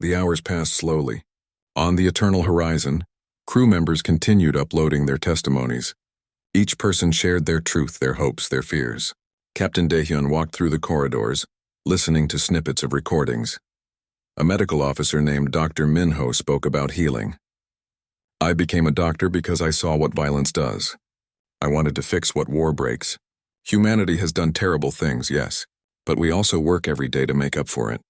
The hours passed slowly. On the eternal horizon, crew members continued uploading their testimonies. Each person shared their truth, their hopes, their fears. Captain Daehyun walked through the corridors, listening to snippets of recordings. A medical officer named Dr. Minho spoke about healing. I became a doctor because I saw what violence does. I wanted to fix what war breaks. Humanity has done terrible things, yes, but we also work every day to make up for it.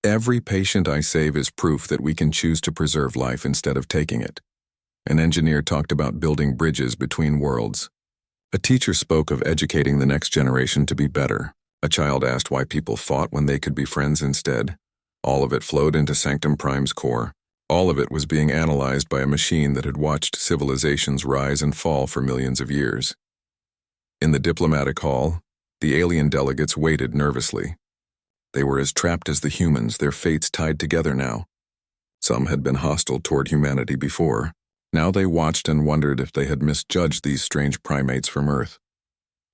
Every patient I save is proof that we can choose to preserve life instead of taking it. An engineer talked about building bridges between worlds. A teacher spoke of educating the next generation to be better. A child asked why people fought when they could be friends instead. All of it flowed into Sanctum Prime's core. All of it was being analyzed by a machine that had watched civilizations rise and fall for millions of years. In the diplomatic hall, the alien delegates waited nervously. They were as trapped as the humans, their fates tied together now. Some had been hostile toward humanity before. Now they watched and wondered if they had misjudged these strange primates from Earth.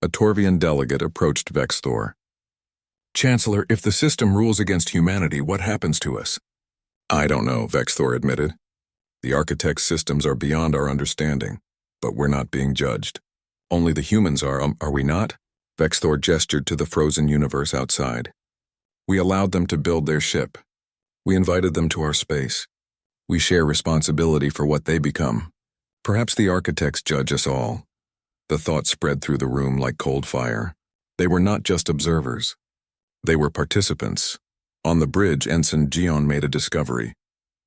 A Torvian delegate approached Vexthor. "Chancellor, if the system rules against humanity, what happens to us?" "I don't know," Vexthor admitted. "The architect's systems are beyond our understanding, but we're not being judged. Only the humans are we not?" Vexthor gestured to the frozen universe outside. "We allowed them to build their ship. We invited them to our space. We share responsibility for what they become. Perhaps the architects judge us all." The thought spread through the room like cold fire. They were not just observers. They were participants. On the bridge, Ensign Gion made a discovery.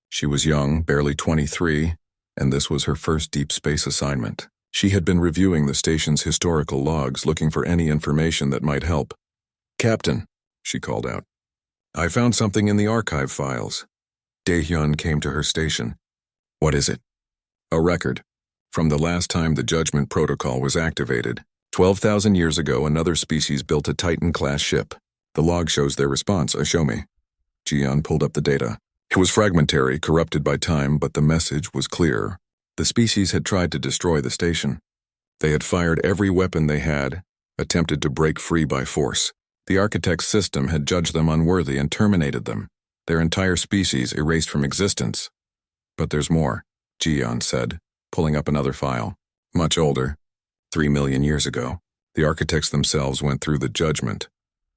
She was young, barely 23, and this was her first deep space assignment. She had been reviewing the station's historical logs, looking for any information that might help. "Captain," she called out, "I found something in the archive files." Daehyun came to her station. "What is it?" "A record. From the last time the Judgment Protocol was activated. 12,000 years ago, another species built a Titan-class ship. The log shows their response. Show me." Gion pulled up the data. It was fragmentary, corrupted by time, but the message was clear. The species had tried to destroy the station. They had fired every weapon they had, attempted to break free by force. The architect's system had judged them unworthy and terminated them, their entire species erased from existence. "But there's more," Gion said, pulling up another file. "Much older. 3 million years ago. The architects themselves went through the judgment.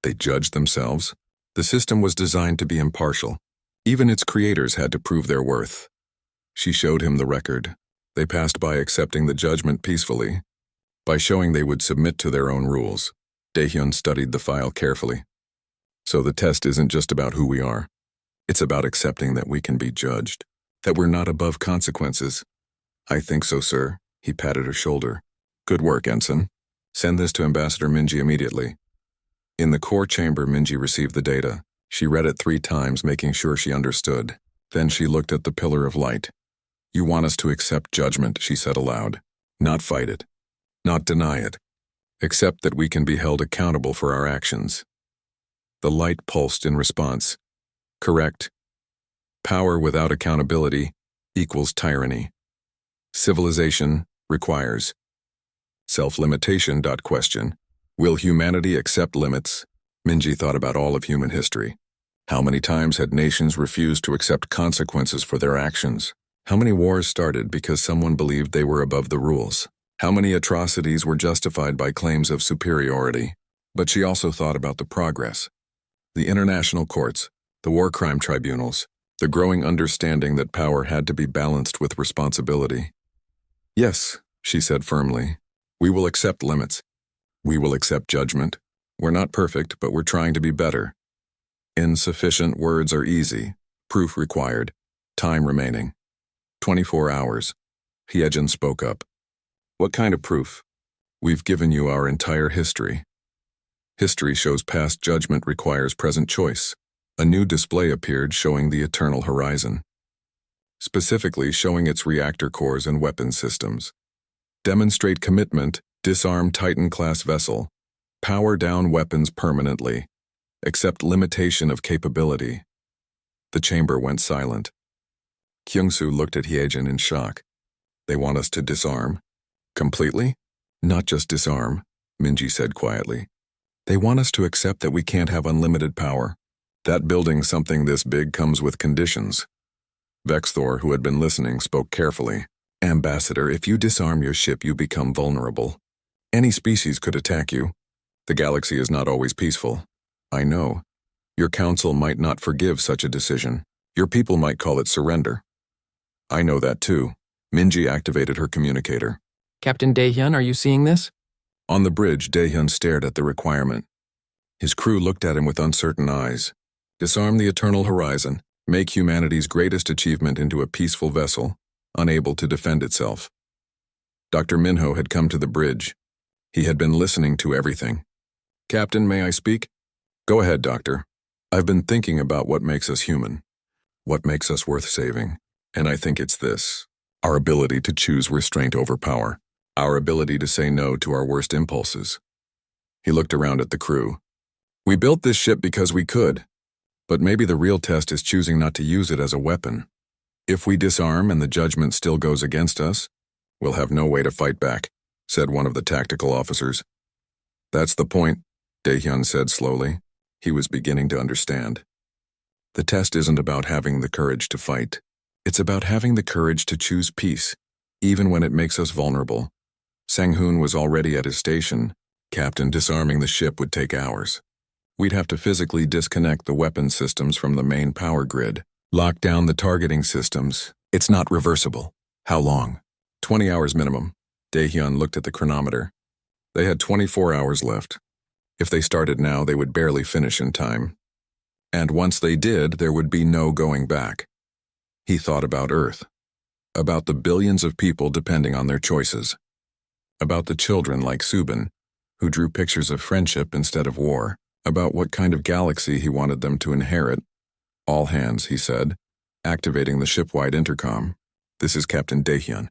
They judged themselves. The system was designed to be impartial. Even its creators had to prove their worth." She showed him the record. They passed by accepting the judgment peacefully, by showing they would submit to their own rules. Daehyun studied the file carefully. "So the test isn't just about who we are. It's about accepting that we can be judged, that we're not above consequences." "I think so, sir." He patted her shoulder. "Good work, Ensign. Send this to Ambassador Minji immediately." In the core chamber, Minji received the data. She read it 3 times, making sure she understood. Then she looked at the pillar of light. "You want us to accept judgment," she said aloud. "Not fight it. Not deny it. Accept that we can be held accountable for our actions." The light pulsed in response. "Correct. Power without accountability equals tyranny. Civilization requires self-limitation. Question. Will humanity accept limits?" Minji thought about all of human history. How many times had nations refused to accept consequences for their actions? How many wars started because someone believed they were above the rules? How many atrocities were justified by claims of superiority? But she also thought about the progress. The international courts, the war crime tribunals, the growing understanding that power had to be balanced with responsibility. "Yes," she said firmly, "we will accept limits. We will accept judgment. We're not perfect, but we're trying to be better. Insufficient words are easy. Proof required. Time remaining. 24 hours. Hyejin spoke up. "What kind of proof?" "We've given you our entire history. History shows past judgment requires present choice." A new display appeared showing the eternal horizon, specifically showing its reactor cores and weapons systems. "Demonstrate commitment, disarm Titan-class vessel, power down weapons permanently, accept limitation of capability." The chamber went silent. Kyungsoo looked at Hyejin in shock. "They want us to disarm? Completely?" "Not just disarm," Minji said quietly. "They want us to accept that we can't have unlimited power. That building something this big comes with conditions. Vexthor, who had been listening, spoke carefully. Ambassador, if you disarm your ship, you become vulnerable. Any species could attack you. The galaxy is not always peaceful. I know. Your council might not forgive such a decision. Your people might call it surrender. I know that too. Minji activated her communicator. Captain Daehyun, are you seeing this? On the bridge, Daehyun stared at the requirement. His crew looked at him with uncertain eyes. Disarm the eternal horizon. Make humanity's greatest achievement into a peaceful vessel, unable to defend itself. Dr. Minho had come to the bridge. He had been listening to everything. Captain, may I speak? Go ahead, Doctor. I've been thinking about what makes us human. What makes us worth saving. And I think it's this. Our ability to choose restraint over power. Our ability to say no to our worst impulses. He looked around at the crew. We built this ship because we could. But maybe the real test is choosing not to use it as a weapon. If we disarm and the judgment still goes against us, we'll have no way to fight back, said one of the tactical officers. That's the point, Daehyun said slowly. He was beginning to understand. The test isn't about having the courage to fight. It's about having the courage to choose peace, even when it makes us vulnerable. Sang-hoon was already at his station. Captain, disarming the ship would take hours. We'd have to physically disconnect the weapon systems from the main power grid, lock down the targeting systems. It's not reversible. How long? 20 hours minimum. Daehyun looked at the chronometer. They had 24 hours left. If they started now, they would barely finish in time. And once they did, there would be no going back. He thought about Earth, about the billions of people depending on their choices, about the children like Subin, who drew pictures of friendship instead of war, about what kind of galaxy he wanted them to inherit. All hands, he said, activating the ship-wide intercom. This is Captain Daehyun.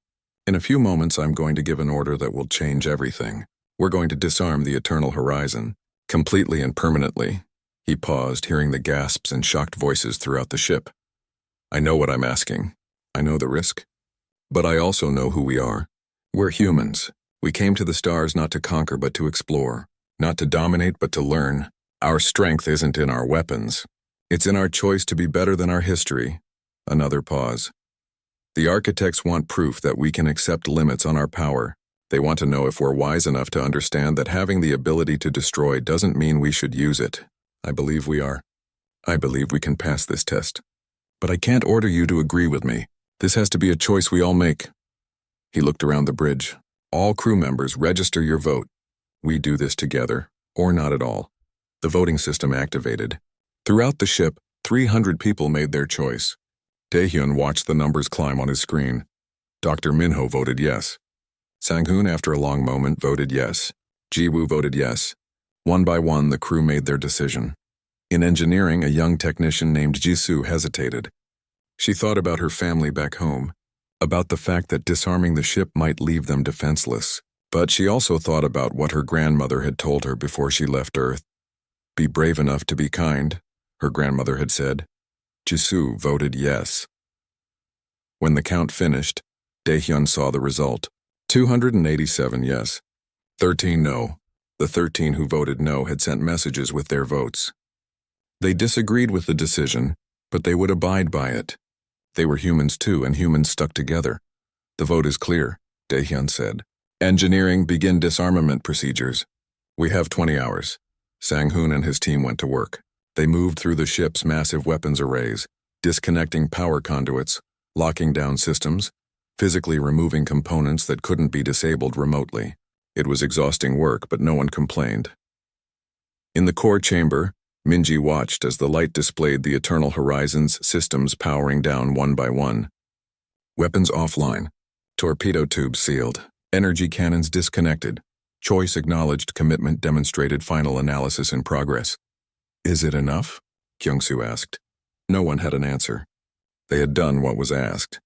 In a few moments, I'm going to give an order that will change everything. We're going to disarm the eternal horizon, completely and permanently. He paused, hearing the gasps and shocked voices throughout the ship. I know what I'm asking. I know the risk. But I also know who we are. We're humans. We came to the stars not to conquer but to explore, not to dominate but to learn. Our strength isn't in our weapons. It's in our choice to be better than our history. Another pause. The architects want proof that we can accept limits on our power. They want to know if we're wise enough to understand that having the ability to destroy doesn't mean we should use it. I believe we are. I believe we can pass this test. But I can't order you to agree with me. This has to be a choice we all make. He looked around the bridge. All crew members, register your vote. We do this together, or not at all. The voting system activated. Throughout the ship, 300 people made their choice. Daehyun watched the numbers climb on his screen. Dr. Minho voted yes. Sang-hoon, after a long moment, voted yes. Ji-woo voted yes. One by one, the crew made their decision. In engineering, a young technician named Jisoo hesitated. She thought about her family back home, about the fact that disarming the ship might leave them defenseless. But she also thought about what her grandmother had told her before she left Earth. Be brave enough to be kind, her grandmother had said. Jisoo voted yes. When the count finished, Daehyun saw the result. 287 yes, 13 no. The 13 who voted no had sent messages with their votes. They disagreed with the decision, but they would abide by it. They were humans too, and humans stuck together. The vote is clear, Daehyun said. Engineering, begin disarmament procedures. We have 20 hours. Sang-hoon and his team went to work. They moved through the ship's massive weapons arrays, disconnecting power conduits, locking down systems, physically removing components that couldn't be disabled remotely. It was exhausting work, but no one complained. In the core chamber, Minji watched as the light displayed the Eternal Horizon's systems powering down one by one. Weapons offline. Torpedo tubes sealed. Energy cannons disconnected. Choice acknowledged, commitment demonstrated, final analysis in progress. Is it enough? Kyung-soo asked. No one had an answer. They had done what was asked.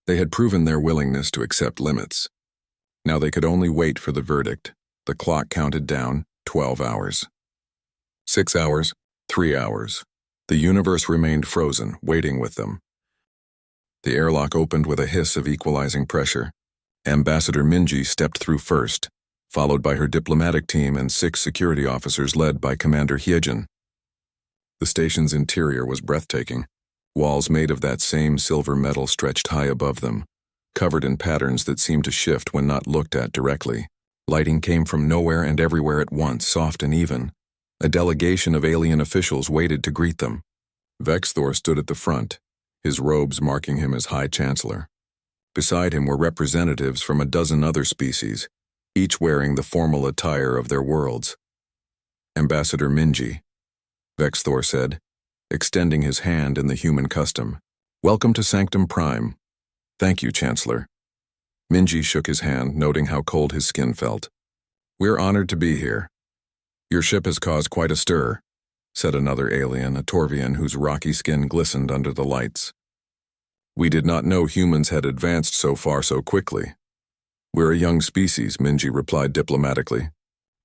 They had proven their willingness to accept limits. Now they could only wait for the verdict. The clock counted down 12 hours. 6 hours, 3 hours. The universe remained frozen, waiting with them. The airlock opened with a hiss of equalizing pressure. Ambassador Minji stepped through first, followed by her diplomatic team and 6 security officers led by Commander Hyejin. The station's interior was breathtaking. Walls made of that same silver metal stretched high above them, covered in patterns that seemed to shift when not looked at directly. Lighting came from nowhere and everywhere at once, soft and even. A delegation of alien officials waited to greet them. Vexthor stood at the front, his robes marking him as High Chancellor. Beside him were representatives from a dozen other species, each wearing the formal attire of their worlds. Ambassador Minji, Vexthor said, extending his hand in the human custom. Welcome to Sanctum Prime. Thank you, Chancellor. Minji shook his hand, noting how cold his skin felt. We're honored to be here. Your ship has caused quite a stir, said another alien, a Torvian whose rocky skin glistened under the lights. We did not know humans had advanced so far so quickly. We're a young species, Minji replied diplomatically.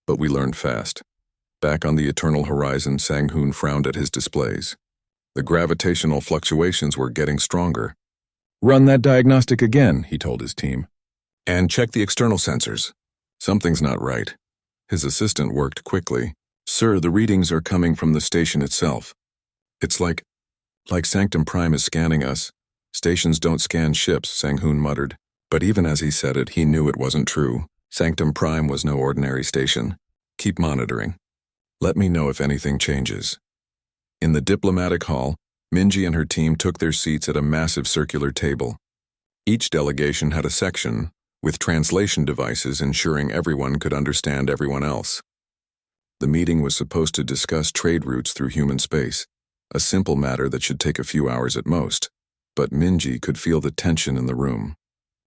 But we learned fast. Back on the eternal horizon, Sang-hoon frowned at his displays. The gravitational fluctuations were getting stronger. Run that diagnostic again, he told his team. And check the external sensors. Something's not right. His assistant worked quickly. Sir, the readings are coming from the station itself. It's like Sanctum Prime is scanning us. Stations don't scan ships, Sang-hoon muttered. But even as he said it, he knew it wasn't true. Sanctum Prime was no ordinary station. Keep monitoring. Let me know if anything changes. In the diplomatic hall, Minji and her team took their seats at a massive circular table. Each delegation had a section, with translation devices ensuring everyone could understand everyone else. The meeting was supposed to discuss trade routes through human space, a simple matter that should take a few hours at most. But Minji could feel the tension in the room.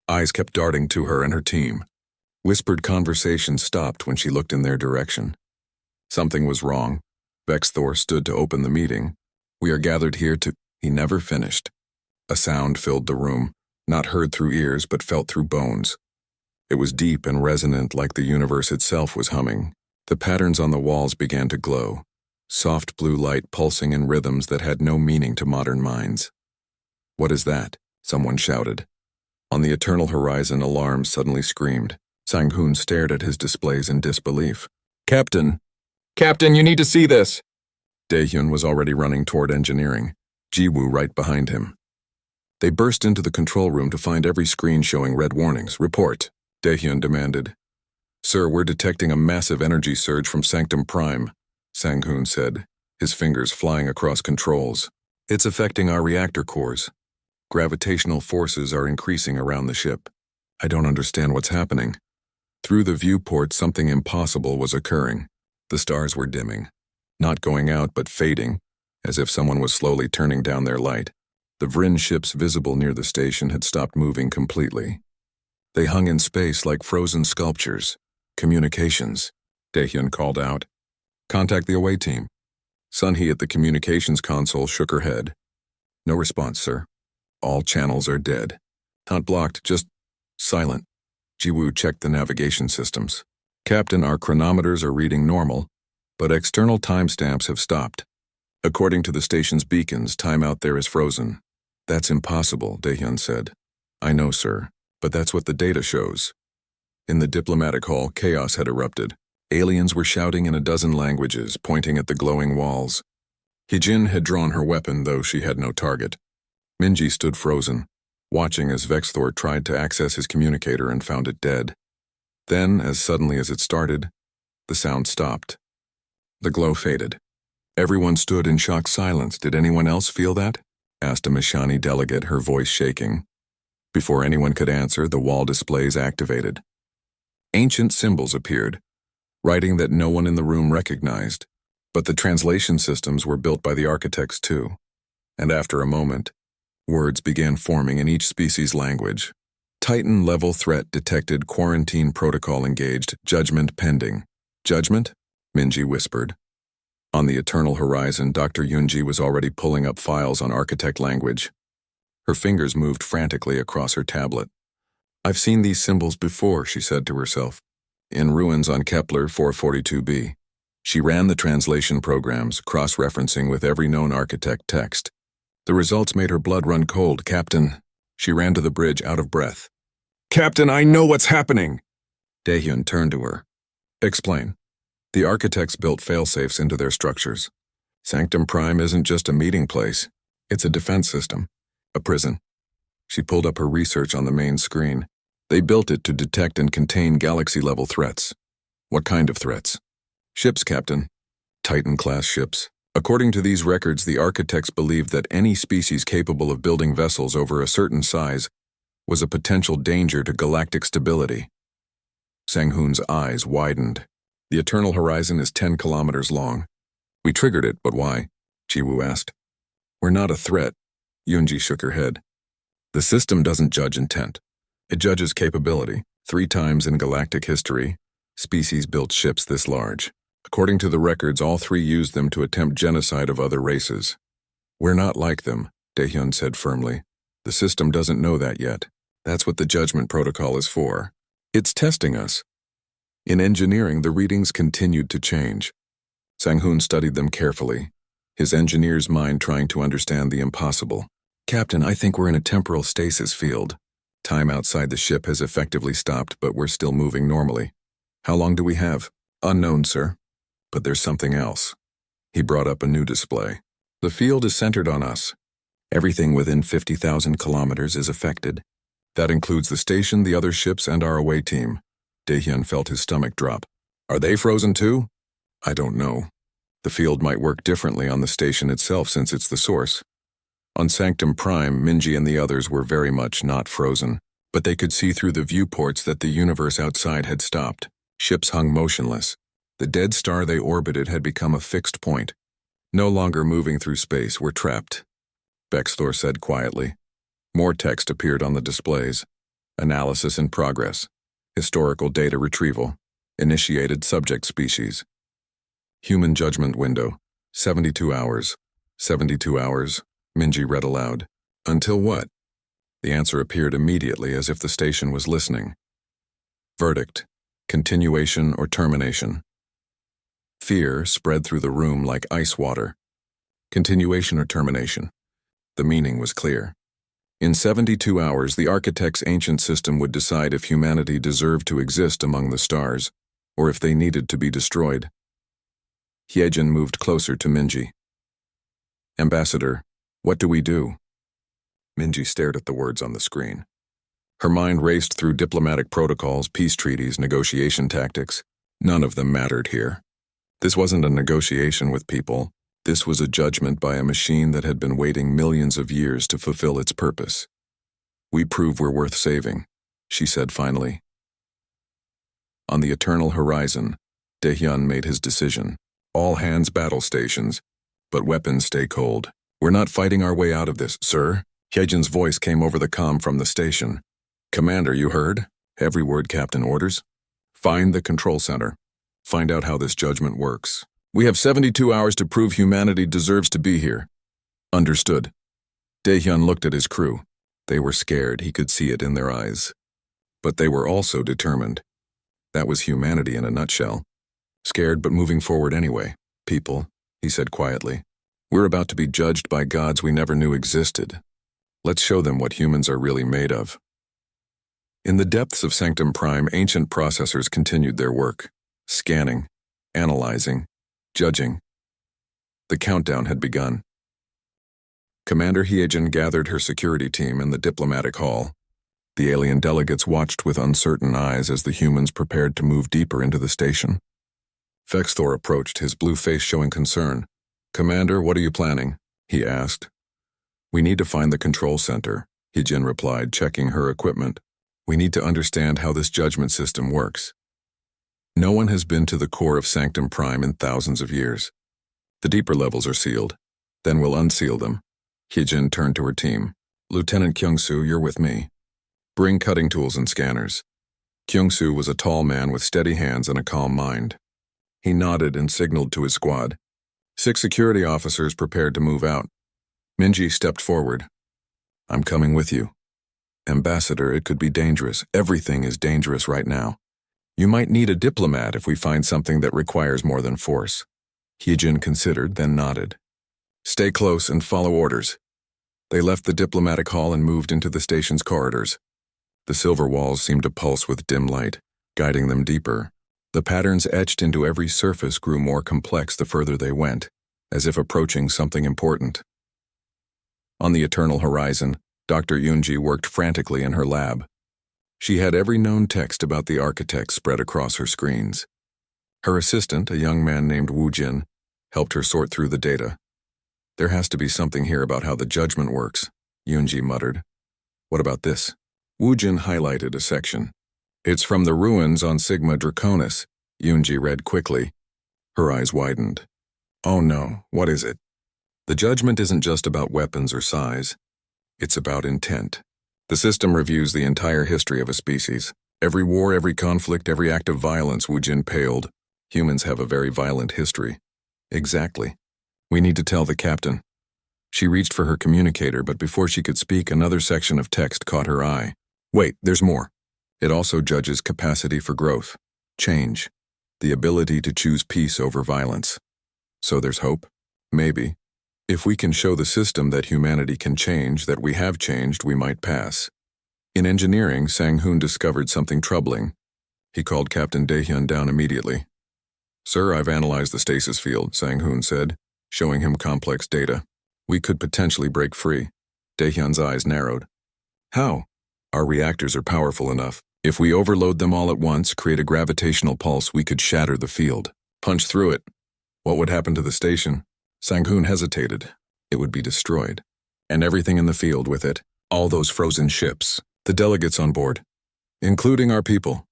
Eyes kept darting to her and her team. Whispered conversation stopped when she looked in their direction. Something was wrong. Vexthor stood to open the meeting. We are gathered here to... He never finished. A sound filled the room, not heard through ears but felt through bones. It was deep and resonant, like the universe itself was humming. The patterns on the walls began to glow, soft blue light pulsing in rhythms that had no meaning to modern minds. What is that? Someone shouted. On the eternal horizon, alarms suddenly screamed. Sang-hoon stared at his displays in disbelief. Captain! Captain, you need to see this! Daehyun was already running toward engineering, Jiwoo right behind him. They burst into the control room to find every screen showing red warnings. Report, Daehyun demanded. Sir, we're detecting a massive energy surge from Sanctum Prime, Sang-hoon said, his fingers flying across controls. It's affecting our reactor cores. Gravitational forces are increasing around the ship. I don't understand what's happening. Through the viewport, something impossible was occurring. The stars were dimming, not going out but fading, as if someone was slowly turning down their light. The Vryn ships visible near the station had stopped moving completely. They hung in space like frozen sculptures. Communications, Daehyun called out. Contact the away team. Sunhee at the communications console shook her head. No response, sir. All channels are dead. Not blocked, just silent. Jiwoo checked the navigation systems. Captain, our chronometers are reading normal, but external timestamps have stopped. According to the station's beacons, time out there is frozen. That's impossible, Daehyun said. I know, sir, but that's what the data shows. In the diplomatic hall, chaos had erupted. Aliens were shouting in a dozen languages, pointing at the glowing walls. Hijin had drawn her weapon, though she had no target. Minji stood frozen, watching as Vexthor tried to access his communicator and found it dead. Then, as suddenly as it started, the sound stopped. The glow faded. Everyone stood in shocked silence. Did anyone else feel that? Asked a Mishani delegate, her voice shaking. Before anyone could answer, the wall displays activated. Ancient symbols appeared, writing that no one in the room recognized, but the translation systems were built by the architects too. And after a moment, words began forming in each species' language. Titan level threat detected, quarantine protocol engaged, judgment pending. Judgment? Minji whispered. On the eternal horizon, Dr. Yunji was already pulling up files on architect language. Her fingers moved frantically across her tablet. I've seen these symbols before, she said to herself. In ruins on Kepler 442b. She ran the translation programs, cross-referencing with every known architect text. The results made her blood run cold. Captain, she ran to the bridge out of breath. Captain, I know what's happening! Daehyun turned to her. Explain. The architects built failsafes into their structures. Sanctum Prime isn't just a meeting place. It's a defense system. A prison. She pulled up her research on the main screen. They built it to detect and contain galaxy-level threats. What kind of threats? Ships, Captain. Titan-class ships. According to these records, the architects believed that any species capable of building vessels over a certain size was a potential danger to galactic stability. Sang-hoon's eyes widened. The eternal horizon is 10 kilometers long. We triggered it, but why? Ji-woo asked. We're not a threat. Yoonji shook her head. The system doesn't judge intent. It judges capability. 3 times in galactic history, species built ships this large. According to the records, all 3 used them to attempt genocide of other races. We're not like them, Daehyun said firmly. The system doesn't know that yet. That's what the judgment protocol is for. It's testing us. In engineering, the readings continued to change. Sang-hoon studied them carefully, his engineer's mind trying to understand the impossible. Captain, I think we're in a temporal stasis field. Time outside the ship has effectively stopped, but we're still moving normally. How long do we have? Unknown, sir. But there's something else. He brought up a new display. The field is centered on us. Everything within 50,000 kilometers is affected. That includes the station, the other ships, and our away team. Daehyun felt his stomach drop. Are they frozen too? I don't know. The field might work differently on the station itself since it's the source. On Sanctum Prime, Minji and the others were very much not frozen, but they could see through the viewports that the universe outside had stopped. Ships hung motionless. The dead star they orbited had become a fixed point. No longer moving through space, we're trapped. Bexthor said quietly. More text appeared on the displays. Analysis in progress. Historical data retrieval. Initiated subject species. Human judgment window. 72 hours. 72 hours, Minji read aloud. Until what? The answer appeared immediately as if the station was listening. Verdict. Continuation or termination. Fear spread through the room like ice water. Continuation or termination. The meaning was clear. In 72 hours, the architect's ancient system would decide if humanity deserved to exist among the stars, or if they needed to be destroyed. Hyejin moved closer to Minji. Ambassador, what do we do? Minji stared at the words on the screen. Her mind raced through diplomatic protocols, peace treaties, negotiation tactics. None of them mattered here. This wasn't a negotiation with people. This was a judgment by a machine that had been waiting millions of years to fulfill its purpose. We prove we're worth saving, she said finally. On the eternal horizon, Daehyun made his decision. All hands battle stations, but weapons stay cold. We're not fighting our way out of this, sir. Hyejin's voice came over the comm from the station. Commander, you heard? Every word Captain orders. Find the control center. Find out how this judgment works. We have 72 hours to prove humanity deserves to be here. Understood. Daehyun looked at his crew. They were scared, he could see it in their eyes. But they were also determined. That was humanity in a nutshell. Scared but moving forward anyway. People, he said quietly. We're about to be judged by gods we never knew existed. Let's show them what humans are really made of. In the depths of Sanctum Prime, ancient processors continued their work. Scanning, analyzing, judging. The countdown had begun. Commander Hyejin gathered her security team in the diplomatic hall. The alien delegates watched with uncertain eyes as the humans prepared to move deeper into the station. Bexthor approached, his blue face showing concern. Commander, what are you planning? He asked. We need to find the control center, Hyejin replied, checking her equipment. We need to understand how this judgment system works. No one has been to the core of Sanctum Prime in thousands of years. The deeper levels are sealed. Then we'll unseal them. Hyejin turned to her team. Lieutenant Kyung-soo, you're with me. Bring cutting tools and scanners. Kyung-soo was a tall man with steady hands and a calm mind. He nodded and signaled to his squad. 6 security officers prepared to move out. Minji stepped forward. I'm coming with you. Ambassador, it could be dangerous. Everything is dangerous right now. You might need a diplomat if we find something that requires more than force. Hyejin considered, then nodded. Stay close and follow orders. They left the diplomatic hall and moved into the station's corridors. The silver walls seemed to pulse with dim light, guiding them deeper. The patterns etched into every surface grew more complex the further they went, as if approaching something important. On the eternal horizon, Dr. Yunji worked frantically in her lab. She had every known text about the architects spread across her screens. Her assistant, a young man named Wu Jin, helped her sort through the data. There has to be something here about how the judgment works, Yunji muttered. What about this? Wu Jin highlighted a section. It's from the ruins on Sigma Draconis, Yunji read quickly. Her eyes widened. Oh no, what is it? The judgment isn't just about weapons or size. It's about intent. The system reviews the entire history of a species. Every war, every conflict, every act of violence, Wu Jin paled. Humans have a very violent history. Exactly. We need to tell the captain. She reached for her communicator, but before she could speak, another section of text caught her eye. Wait, there's more. It also judges capacity for growth, change, the ability to choose peace over violence. So there's hope? Maybe. If we can show the system that humanity can change, that we have changed, we might pass. In engineering, Sang-hoon discovered something troubling. He called Captain Daehyun down immediately. Sir, I've analyzed the stasis field, Sang-hoon said, showing him complex data. We could potentially break free. Daehyun's eyes narrowed. How? Our reactors are powerful enough. If we overload them all at once, create a gravitational pulse, we could shatter the field. Punch through it. What would happen to the station? Sang-hoon hesitated. It would be destroyed. And everything in the field with it. All those frozen ships. The delegates on board. Including our people.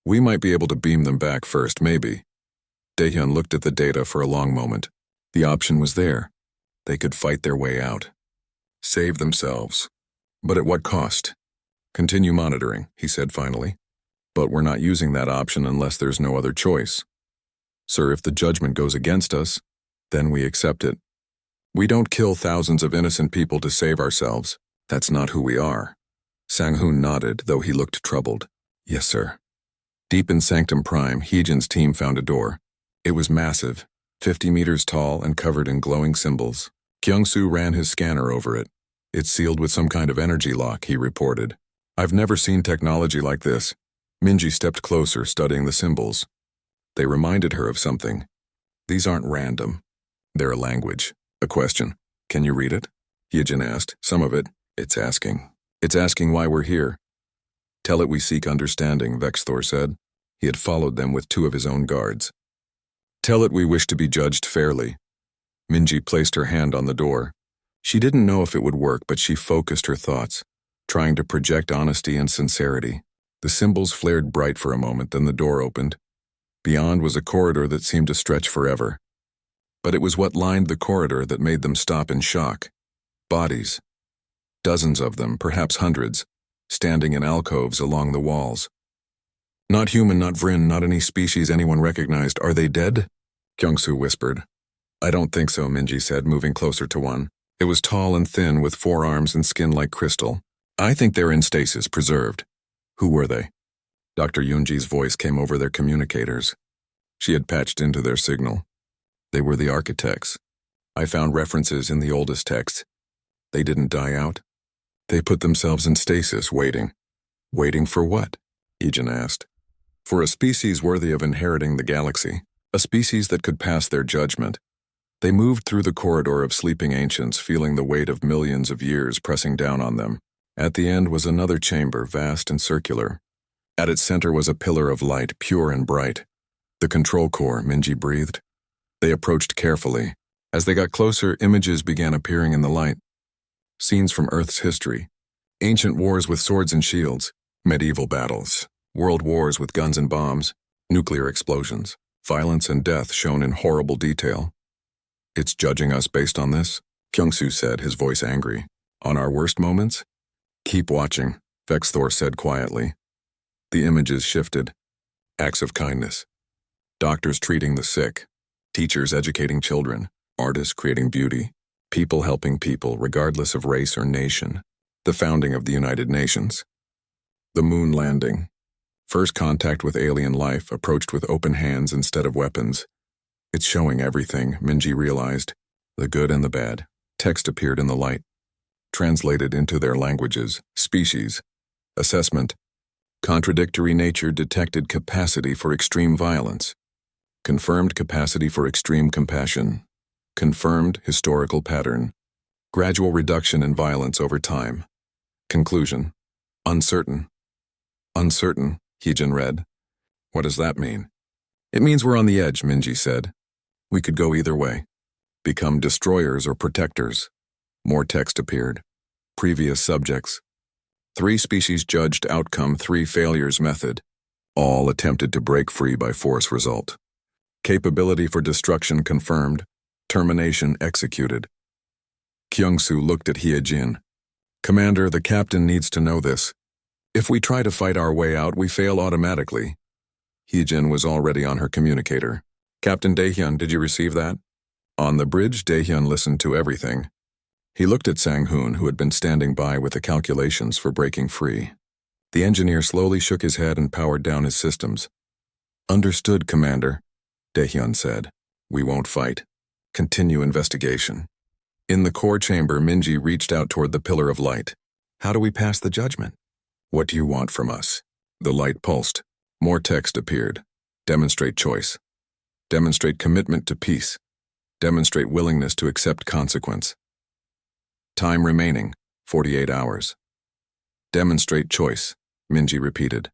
We might be able to beam them back first, maybe. Daehyun looked at the data for a long moment. The option was there. They could fight their way out. Save themselves. But at what cost? Continue monitoring, he said finally. But we're not using that option unless there's no other choice. Sir, if the judgment goes against us, then we accept it. We don't kill thousands of innocent people to save ourselves. That's not who we are. Sang-hoon nodded, though he looked troubled. Yes, sir. Deep in Sanctum Prime, Heejin's team found a door. It was massive, 50 meters tall and covered in glowing symbols. Kyung-soo ran his scanner over it. It's sealed with some kind of energy lock, he reported. I've never seen technology like this. Minji stepped closer, studying the symbols. They reminded her of something. These aren't random. They're a language. A question. Can you read it? Heejin asked. Some of it. It's asking. It's asking why we're here. Tell it we seek understanding, Vexthor said. He had followed them with 2 of his own guards. Tell it we wish to be judged fairly. Minji placed her hand on the door. She didn't know if it would work, but she focused her thoughts, trying to project honesty and sincerity. The symbols flared bright for a moment, then the door opened. Beyond was a corridor that seemed to stretch forever. But it was what lined the corridor that made them stop in shock. Bodies. Dozens of them, perhaps hundreds, standing in alcoves along the walls. Not human, not Vryn, not any species anyone recognized. Are they dead? Kyung-soo whispered. I don't think so, Minji said, moving closer to one. It was tall and thin, with 4 arms and skin like crystal. I think they're in stasis, preserved. Who were they? Dr. Yunji's voice came over their communicators. She had patched into their signal. They were the architects. I found references in the oldest texts. They didn't die out. They put themselves in stasis, waiting. Waiting for what? Heejin asked. For a species worthy of inheriting the galaxy. A species that could pass their judgment. They moved through the corridor of sleeping ancients, feeling the weight of millions of years pressing down on them. At the end was another chamber, vast and circular. At its center was a pillar of light, pure and bright. The control core, Minji breathed. They approached carefully. As they got closer, images began appearing in the light. Scenes from Earth's history. Ancient wars with swords and shields. Medieval battles. World wars with guns and bombs. Nuclear explosions. Violence and death shown in horrible detail. It's judging us based on this? Kyung-soo said, his voice angry. On our worst moments? Keep watching, Vexthor said quietly. The images shifted. Acts of kindness. Doctors treating the sick. Teachers educating children. Artists creating beauty. People helping people, regardless of race or nation. The founding of the United Nations. The moon landing. First contact with alien life, approached with open hands instead of weapons. It's showing everything, Minji realized. The good and the bad. Text appeared in the light. Translated into their languages. Species. Assessment. Contradictory nature detected capacity for extreme violence. Confirmed capacity for extreme compassion. Confirmed historical pattern. Gradual reduction in violence over time. Conclusion. Uncertain. Uncertain, Heejin read. What does that mean? It means we're on the edge, Minji said. We could go either way. Become destroyers or protectors. More text appeared. Previous subjects. 3 species judged outcome 3 failures method. All attempted to break free by force result. Capability for destruction confirmed. Termination executed. Kyungsu looked at Hyejin. Commander, the captain needs to know this. If we try to fight our way out, we fail automatically. Hyejin was already on her communicator. Captain Daehyun, did you receive that? On the bridge, Daehyun listened to everything. He looked at Sang-hoon, who had been standing by with the calculations for breaking free. The engineer slowly shook his head and powered down his systems. Understood, Commander, Daehyun said. We won't fight. Continue investigation. In the core chamber, Minji reached out toward the pillar of light. How do we pass the judgment? What do you want from us? The light pulsed. More text appeared. Demonstrate choice. Demonstrate commitment to peace. Demonstrate willingness to accept consequence. Time remaining, 48 hours. Demonstrate choice, Minji repeated.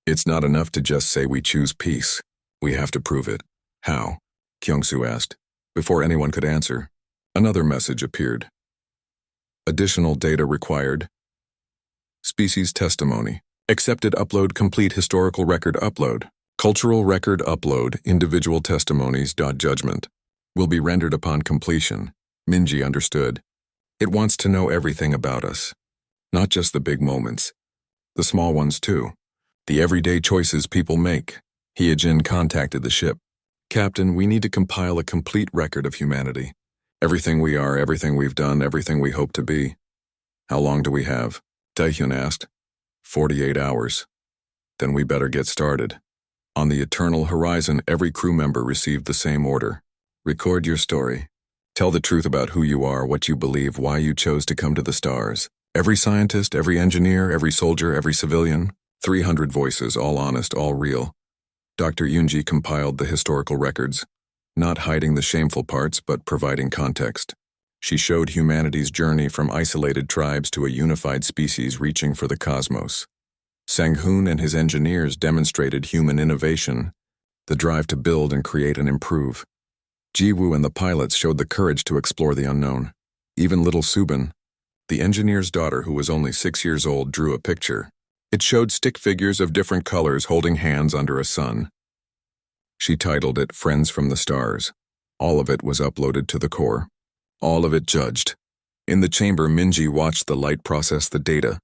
It's not enough to just say we choose peace. We have to prove it. How? Kyungsu asked. Before anyone could answer, another message appeared. Additional data required. Species testimony. Accepted upload complete historical record upload. Cultural record upload individual testimonies. Judgment. Will be rendered upon completion. Minji understood. It wants to know everything about us. Not just the big moments. The small ones too. The everyday choices people make. Hyejin contacted the ship. Captain, we need to compile a complete record of humanity. Everything we are, everything we've done, everything we hope to be. How long do we have? Daehyun asked. 48 hours. Then we better get started. On the eternal horizon, every crew member received the same order. Record your story. Tell the truth about who you are, what you believe, why you chose to come to the stars. Every scientist, every engineer, every soldier, every civilian. 300 voices, all honest, all real. Dr. Yoonji compiled the historical records, not hiding the shameful parts, but providing context. She showed humanity's journey from isolated tribes to a unified species reaching for the cosmos. Sang-hoon and his engineers demonstrated human innovation, the drive to build and create and improve. Ji-woo and the pilots showed the courage to explore the unknown. Even little Subin, the engineer's daughter who was only 6 years old, drew a picture. It showed stick figures of different colors holding hands under a sun. She titled it Friends from the Stars. All of it was uploaded to the core. All of it judged. In the chamber, Minji watched the light process the data.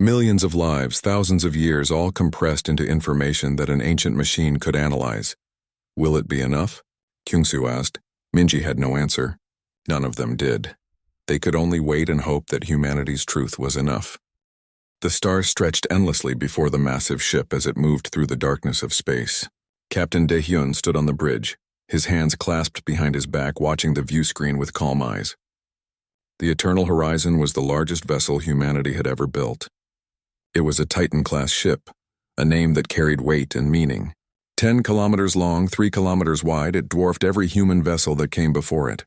Millions of lives, thousands of years, all compressed into information that an ancient machine could analyze. Will it be enough? Kyungsu asked. Minji had no answer. None of them did. They could only wait and hope that humanity's truth was enough. The stars stretched endlessly before the massive ship as it moved through the darkness of space. Captain Daehyun stood on the bridge, his hands clasped behind his back, watching the view screen with calm eyes. The Eternal Horizon was the largest vessel humanity had ever built. It was a Titan-class ship, a name that carried weight and meaning. 10 kilometers long, 3 kilometers wide, it dwarfed every human vessel that came before it.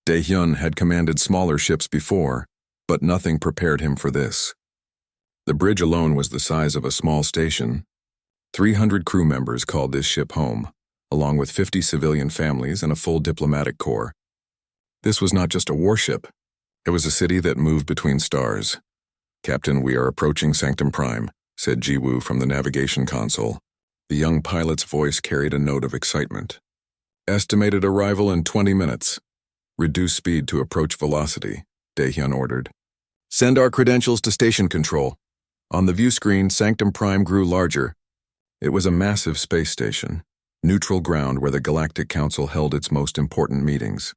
Daehyun had commanded smaller ships before, but nothing prepared him for this. The bridge alone was the size of a small station. 300 crew members called this ship home, along with 50 civilian families and a full diplomatic corps. This was not just a warship. It was a city that moved between stars. Captain, we are approaching Sanctum Prime, said Ji-woo from the navigation console. The young pilot's voice carried a note of excitement. Estimated arrival in 20 minutes. Reduce speed to approach velocity, Daehyun ordered. Send our credentials to station control. On the view screen, Sanctum Prime grew larger. It was a massive space station, neutral ground where the Galactic Council held its most important meetings.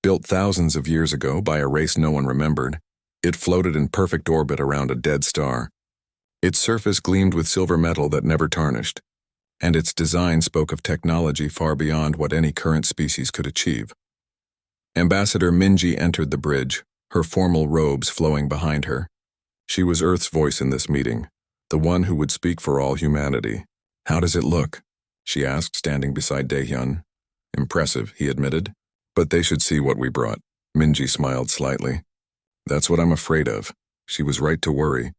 Built thousands of years ago by a race no one remembered, it floated in perfect orbit around a dead star. Its surface gleamed with silver metal that never tarnished, and its design spoke of technology far beyond what any current species could achieve. Ambassador Minji entered the bridge, her formal robes flowing behind her. She was Earth's voice in this meeting, the one who would speak for all humanity. How does it look? She asked, standing beside Daehyun. Impressive, he admitted. But they should see what we brought. Minji smiled slightly. That's what I'm afraid of. She was right to worry.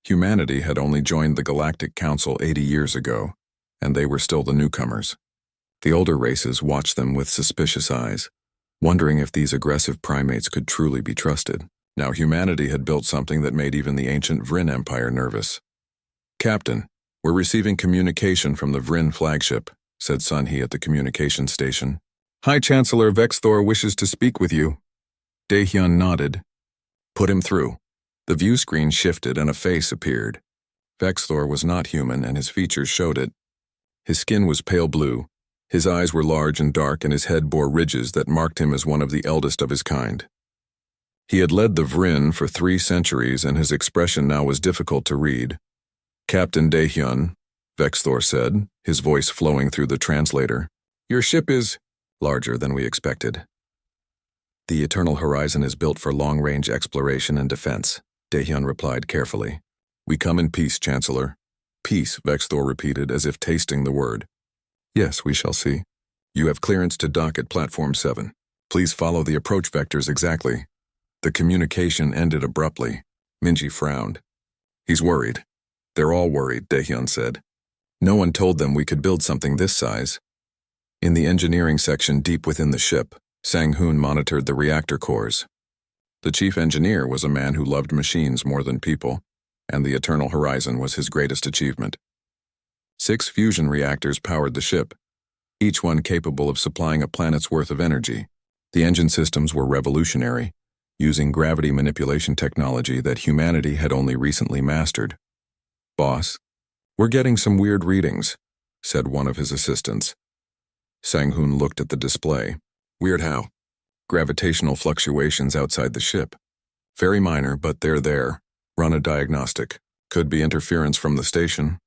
Humanity had only joined the Galactic Council 80 years ago, and they were still the newcomers. The older races watched them with suspicious eyes, wondering if these aggressive primates could truly be trusted. Now humanity had built something that made even the ancient Vryn Empire nervous. "Captain, we're receiving communication from the Vryn flagship," said Sun He at the communication station. "High Chancellor Vexthor wishes to speak with you." Daehyun nodded. "Put him through." The view screen shifted and a face appeared. Vexthor was not human and his features showed it. His skin was pale blue, his eyes were large and dark, and his head bore ridges that marked him as one of the eldest of his kind. He had led the Vryn for 3 centuries, and his expression now was difficult to read. "Captain Daehyun," Vexthor said, his voice flowing through the translator, "your ship is larger than we expected." "The Eternal Horizon is built for long-range exploration and defense," Daehyun replied carefully. "We come in peace, Chancellor." "Peace," Vexthor repeated, as if tasting the word. "Yes, we shall see. You have clearance to dock at Platform 7. Please follow the approach vectors exactly." The communication ended abruptly. Minji frowned. "He's worried." "They're all worried," Daehyun said. "No one told them we could build something this size." In the engineering section deep within the ship, Sang-hoon monitored the reactor cores. The chief engineer was a man who loved machines more than people, and the Eternal Horizon was his greatest achievement. 6 fusion reactors powered the ship, each one capable of supplying a planet's worth of energy. The engine systems were revolutionary, using gravity manipulation technology that humanity had only recently mastered. "Boss, we're getting some weird readings," said one of his assistants. Sang-hoon looked at the display. "Weird how?" "Gravitational fluctuations outside the ship. Very minor, but they're there. Run a diagnostic. Could be interference from the station."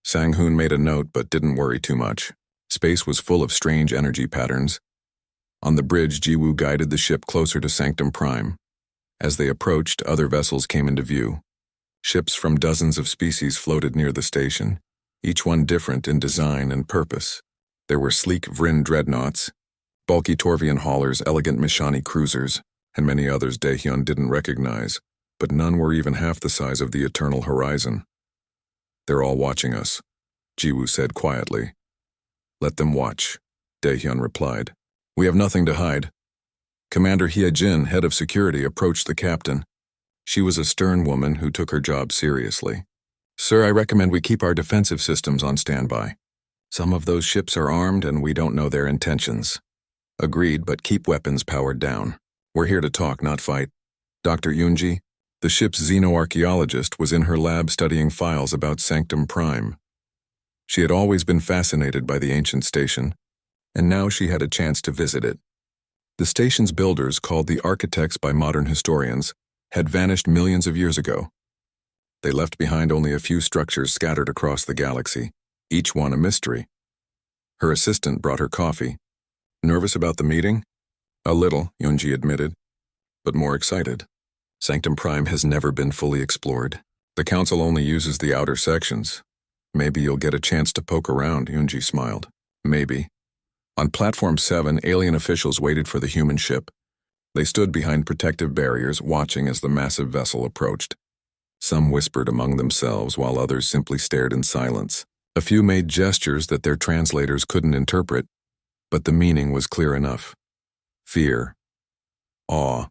Sang-hoon made a note but didn't worry too much. Space was full of strange energy patterns. On the bridge, Jiwoo guided the ship closer to Sanctum Prime. As they approached, other vessels came into view. Ships from dozens of species floated near the station, each one different in design and purpose. There were sleek Vryn dreadnoughts, bulky Torvian haulers, elegant Mishani cruisers, and many others Daehyun didn't recognize, but none were even half the size of the Eternal Horizon. "They're all watching us," Jiwoo said quietly. "Let them watch," Daehyun replied. "We have nothing to hide." Commander Hyejin, head of security, approached the captain. She was a stern woman who took her job seriously. "Sir, I recommend we keep our defensive systems on standby. Some of those ships are armed and we don't know their intentions." "Agreed, but keep weapons powered down. We're here to talk, not fight." Dr. Yoonji, the ship's xenoarchaeologist, was in her lab studying files about Sanctum Prime. She had always been fascinated by the ancient station, and now she had a chance to visit it. The station's builders, called the architects by modern historians, had vanished millions of years ago. They left behind only a few structures scattered across the galaxy, each one a mystery. Her assistant brought her coffee. "Nervous about the meeting?" "A little," Yoonji admitted, "but more excited. Sanctum Prime has never been fully explored. The Council only uses the outer sections. Maybe you'll get a chance to poke around," Yoonji smiled. "Maybe." On Platform 7, alien officials waited for the human ship. They stood behind protective barriers, watching as the massive vessel approached. Some whispered among themselves, while others simply stared in silence. A few made gestures that their translators couldn't interpret, but the meaning was clear enough. Fear, awe,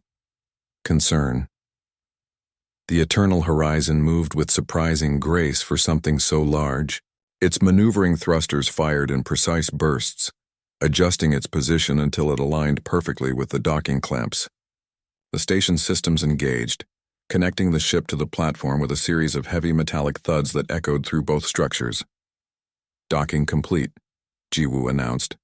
concern. The Eternal Horizon moved with surprising grace for something so large. Its maneuvering thrusters fired in precise bursts, adjusting its position until it aligned perfectly with the docking clamps. The station's systems engaged, connecting the ship to the platform with a series of heavy metallic thuds that echoed through both structures. "Docking complete," Jiwoo announced.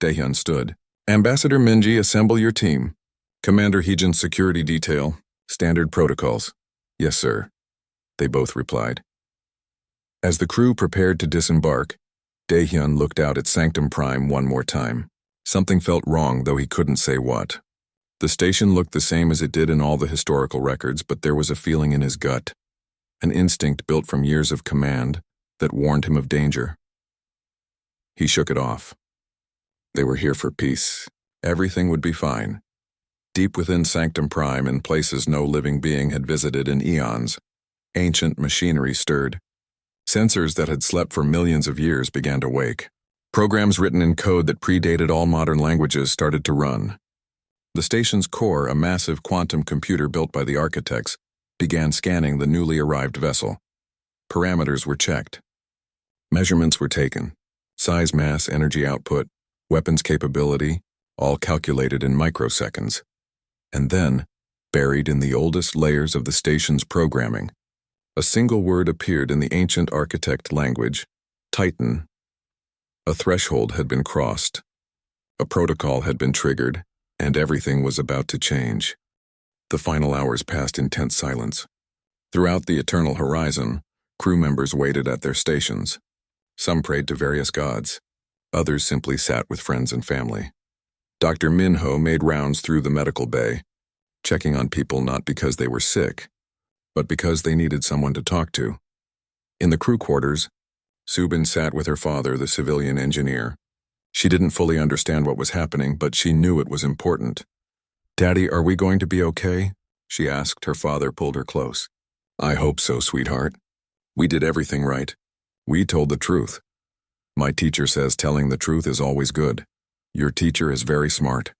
Daehyun stood. "Ambassador Minji, assemble your team. Commander Hyejin's security detail. Standard protocols." "Yes, sir," they both replied. As the crew prepared to disembark, Daehyun looked out at Sanctum Prime one more time. Something felt wrong, though he couldn't say what. The station looked the same as it did in all the historical records, but there was a feeling in his gut, an instinct built from years of command that warned him of danger. He shook it off. They were here for peace, Everything would be fine. Deep within Sanctum Prime, in places no living being had visited in eons, ancient machinery stirred. Sensors that had slept for millions of years began to wake. Programs written in code that predated all modern languages started to run. The station's core, a massive quantum computer built by the architects, began scanning the newly arrived vessel. Parameters were checked. Measurements were taken. Size, mass, energy output, weapons capability, all calculated in microseconds. And then, buried in the oldest layers of the station's programming, a single word appeared in the ancient architect language, Titan. A threshold had been crossed. A protocol had been triggered, and everything was about to change. The final hours passed in tense silence. Throughout the eternal horizon, crew members waited at their stations. Some prayed to various gods. Others simply sat with friends and family. Dr. Minho made rounds through the medical bay, checking on people not because they were sick, but because they needed someone to talk to. In the crew quarters, Subin sat with her father, the civilian engineer. She didn't fully understand what was happening, but she knew it was important. "Daddy, are we going to be okay?" she asked. Her father pulled her close. "I hope so, sweetheart. We did everything right. We told the truth. My teacher says telling the truth is always good. Your teacher is very smart."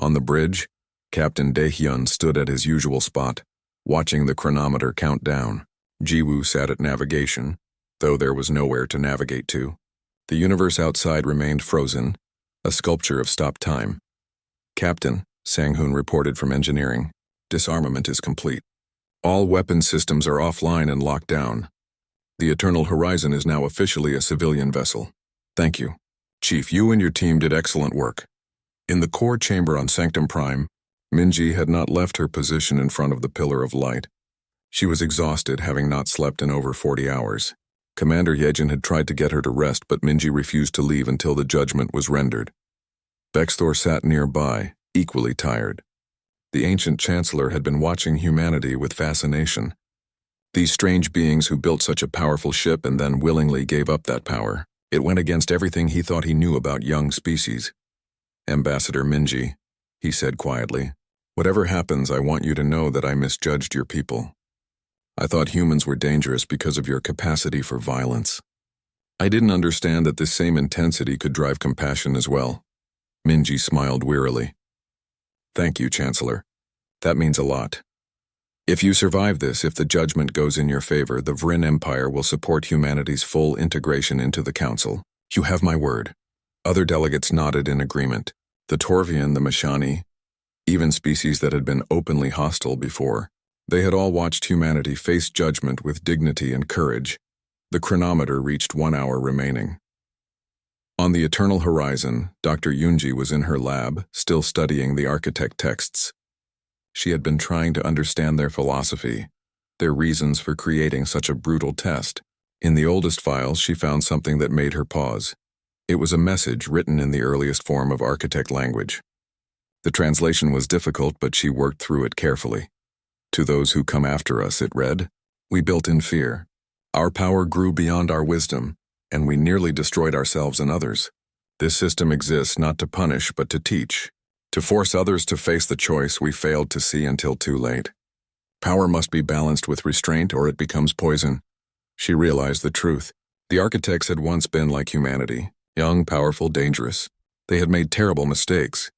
On the bridge, Captain Daehyun stood at his usual spot, watching the chronometer count down. Jiwoo sat at navigation, though there was nowhere to navigate to. The universe outside remained frozen, a sculpture of stopped time. "Captain," Sang-hoon reported from engineering, "disarmament is complete. All weapon systems are offline and locked down. The Eternal Horizon is now officially a civilian vessel. Thank you. Chief, you and your team did excellent work." In the core chamber on Sanctum Prime, Minji had not left her position in front of the pillar of light. She was exhausted, having not slept in over 40 hours. Commander Yejin had tried to get her to rest, but Minji refused to leave until the judgment was rendered. Vexthor sat nearby, equally tired. The ancient chancellor had been watching humanity with fascination. These strange beings who built such a powerful ship and then willingly gave up that power. It went against everything he thought he knew about young species. "Ambassador Minji," he said quietly, "whatever happens, I want you to know that I misjudged your people. I thought humans were dangerous because of your capacity for violence. I didn't understand that this same intensity could drive compassion as well." Minji smiled wearily. "Thank you, Chancellor. That means a lot. If you survive this, if the judgment goes in your favor, the Vrin Empire will support humanity's full integration into the Council. You have my word." Other delegates nodded in agreement. The Torvian, the Mashani, even species that had been openly hostile before. They had all watched humanity face judgment with dignity and courage. The chronometer reached 1 hour remaining. On the Eternal Horizon, Dr. Yunji was in her lab, still studying the architect texts. She had been trying to understand their philosophy, their reasons for creating such a brutal test. In the oldest files, she found something that made her pause. It was a message written in the earliest form of architect language. The translation was difficult, but she worked through it carefully. "To those who come after us," it read, "we built in fear. Our power grew beyond our wisdom, and we nearly destroyed ourselves and others. This system exists not to punish, but to teach. To force others to face the choice we failed to see until too late. Power must be balanced with restraint or it becomes poison." She realized the truth. The architects had once been like humanity, young, powerful, dangerous. They had made terrible mistakes.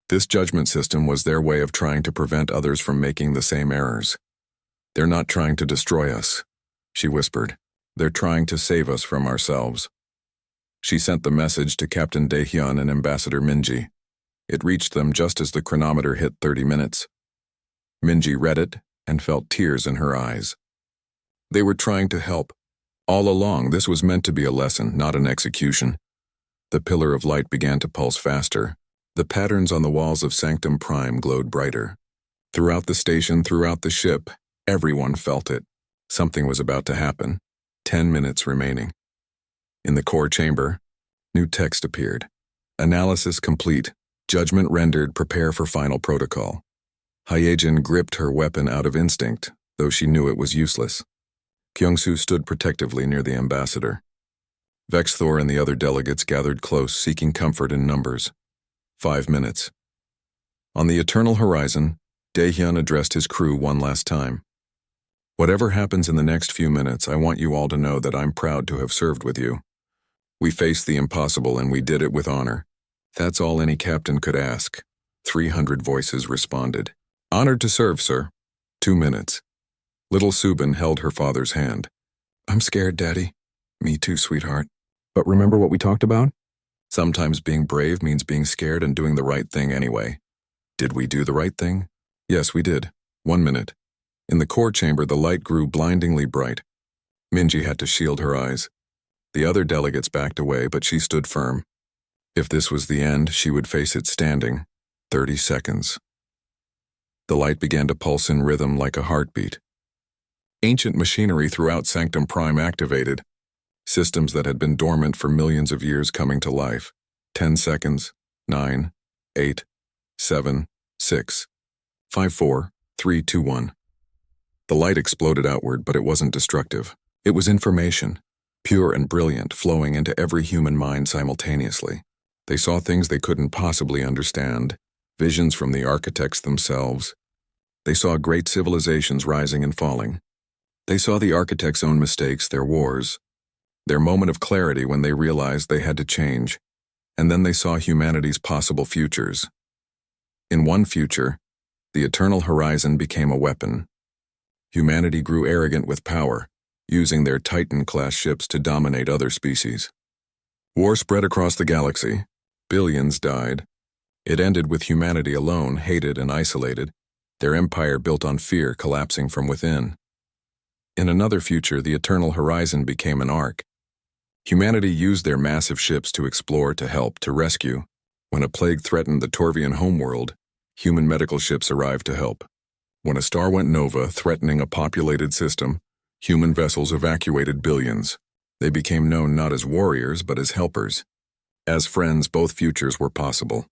This judgment system was their way of trying to prevent others from making the same errors. "They're not trying to destroy us," she whispered. "They're trying to save us from ourselves." She sent the message to Captain Daehyun and Ambassador Minji. It reached them just as the chronometer hit 30 minutes. Minji read it and felt tears in her eyes. They were trying to help. All along, this was meant to be a lesson, not an execution. The pillar of light began to pulse faster. The patterns on the walls of Sanctum Prime glowed brighter. Throughout the station, throughout the ship, everyone felt it. Something was about to happen. 10 minutes remaining. In the core chamber, new text appeared. Analysis complete. Judgment rendered. Prepare for final protocol. Hyejin gripped her weapon out of instinct, though she knew it was useless. Kyungsu stood protectively near the ambassador. Vexthor and the other delegates gathered close, seeking comfort in numbers. 5 minutes. On the eternal horizon, Daehyun addressed his crew one last time. Whatever happens in the next few minutes, I want you all to know that I'm proud to have served with you. We faced the impossible and we did it with honor. That's all any captain could ask. 300 voices responded. Honored to serve, sir. 2 minutes. Little Subin held her father's hand. I'm scared, Daddy. Me too, sweetheart. But remember what we talked about? Sometimes being brave means being scared and doing the right thing anyway. Did we do the right thing? Yes, we did. 1 minute. In the core chamber, the light grew blindingly bright. Minji had to shield her eyes. The other delegates backed away, but she stood firm. If this was the end, she would face it standing. 30 seconds. The light began to pulse in rhythm like a heartbeat. Ancient machinery throughout Sanctum Prime activated. Systems that had been dormant for millions of years coming to life. 10 seconds. 9, 8, 7, 6, 5, 4, 3, 2, 1. The light exploded outward, but it wasn't destructive. It was information, pure and brilliant, flowing into every human mind simultaneously. They saw things they couldn't possibly understand, visions from the architects themselves. They saw great civilizations rising and falling. They saw the architects' own mistakes, their wars, their moment of clarity when they realized they had to change, and then they saw humanity's possible futures. In one future, the eternal horizon became a weapon. Humanity grew arrogant with power, using their Titan-class ships to dominate other species. War spread across the galaxy. Billions died. It ended with humanity alone, hated and isolated, their empire built on fear collapsing from within. In another future, the eternal horizon became an ark. Humanity used their massive ships to explore, to help, to rescue. When a plague threatened the Torvian homeworld, human medical ships arrived to help. When a star went nova, threatening a populated system, human vessels evacuated billions. They became known not as warriors, but as helpers. As friends, both futures were possible.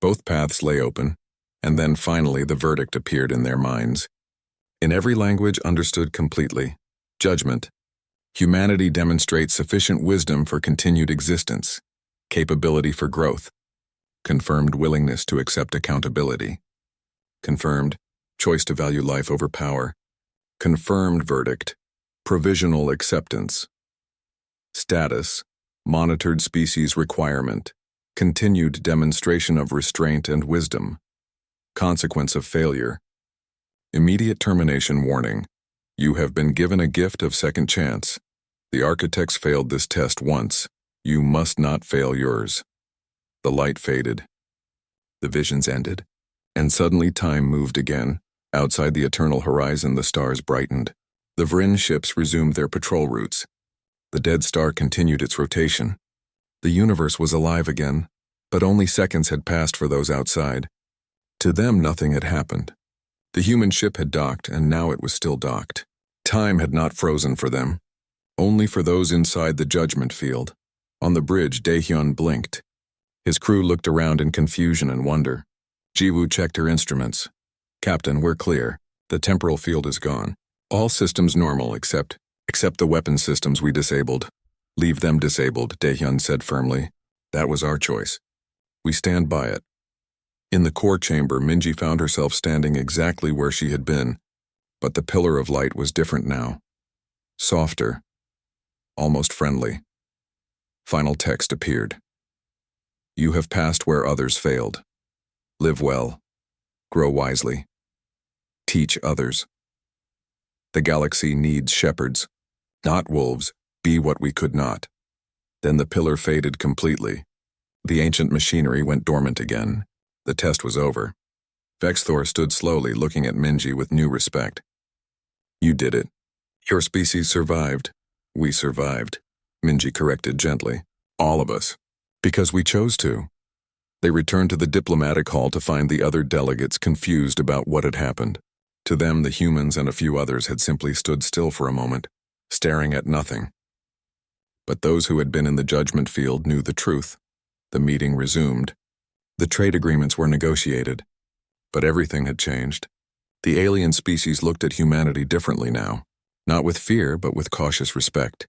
Both paths lay open, and then finally the verdict appeared in their minds. In every language understood completely. Judgment. Humanity demonstrates sufficient wisdom for continued existence, capability for growth, confirmed willingness to accept accountability. Confirmed, choice to value life over power. Confirmed verdict, provisional acceptance. Status, monitored species requirement, continued demonstration of restraint and wisdom. Consequence of failure. Immediate termination warning. You have been given a gift of second chance. The architects failed this test once. You must not fail yours. The light faded. The visions ended. And suddenly time moved again. Outside the eternal horizon, the stars brightened. The Vryn ships resumed their patrol routes. The dead star continued its rotation. The universe was alive again, but only seconds had passed for those outside. To them, nothing had happened. The human ship had docked, and now it was still docked. Time had not frozen for them. Only for those inside the judgment field. On the bridge, Daehyun blinked. His crew looked around in confusion and wonder. Jiwoo checked her instruments. Captain, we're clear. The temporal field is gone. All systems normal except the weapon systems we disabled. Leave them disabled, Daehyun said firmly. That was our choice. We stand by it. In the core chamber, Minji found herself standing exactly where she had been, but the pillar of light was different now. Softer. Almost friendly. Final text appeared. You have passed where others failed. Live well. Grow wisely. Teach others. The galaxy needs shepherds, not wolves. Be what we could not. Then the pillar faded completely. The ancient machinery went dormant again. The test was over. Vexthor stood slowly, looking at Minji with new respect. You did it. Your species survived. We survived, Minji corrected gently. All of us. Because we chose to. They returned to the diplomatic hall to find the other delegates confused about what had happened. To them, the humans and a few others had simply stood still for a moment, staring at nothing. But those who had been in the judgment field knew the truth. The meeting resumed. The trade agreements were negotiated. But everything had changed. The alien species looked at humanity differently now, not with fear but with cautious respect.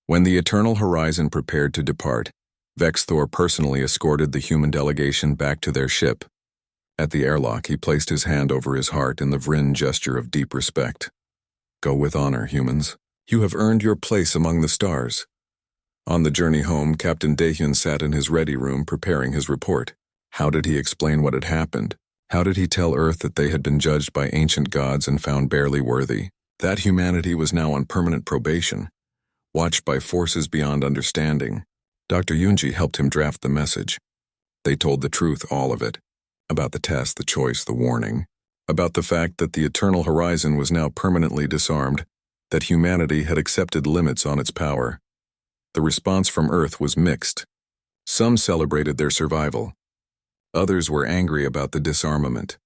When the eternal horizon prepared to depart, Vexthor personally escorted the human delegation back to their ship. At the airlock, he placed his hand over his heart in the Vryn gesture of deep respect. Go with honor, humans. You have earned your place among the stars. On the journey home, Captain Dahyun sat in his ready room preparing his report. How did he explain what had happened? How did he tell Earth that they had been judged by ancient gods and found barely worthy? That humanity was now on permanent probation, watched by forces beyond understanding. Dr. Yunji helped him draft the message. They told the truth, all of it. About the test, the choice, the warning. About the fact that the eternal horizon was now permanently disarmed, that humanity had accepted limits on its power. The response from Earth was mixed. Some celebrated their survival. Others were angry about the disarmament.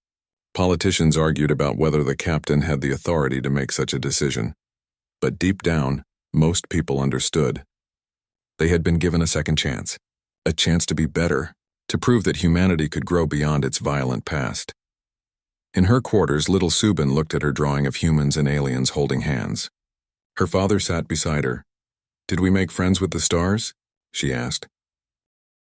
Politicians argued about whether the captain had the authority to make such a decision. But deep down, most people understood. They had been given a second chance. A chance to be better, to prove that humanity could grow beyond its violent past. In her quarters, little Subin looked at her drawing of humans and aliens holding hands. Her father sat beside her. Did we make friends with the stars? She asked.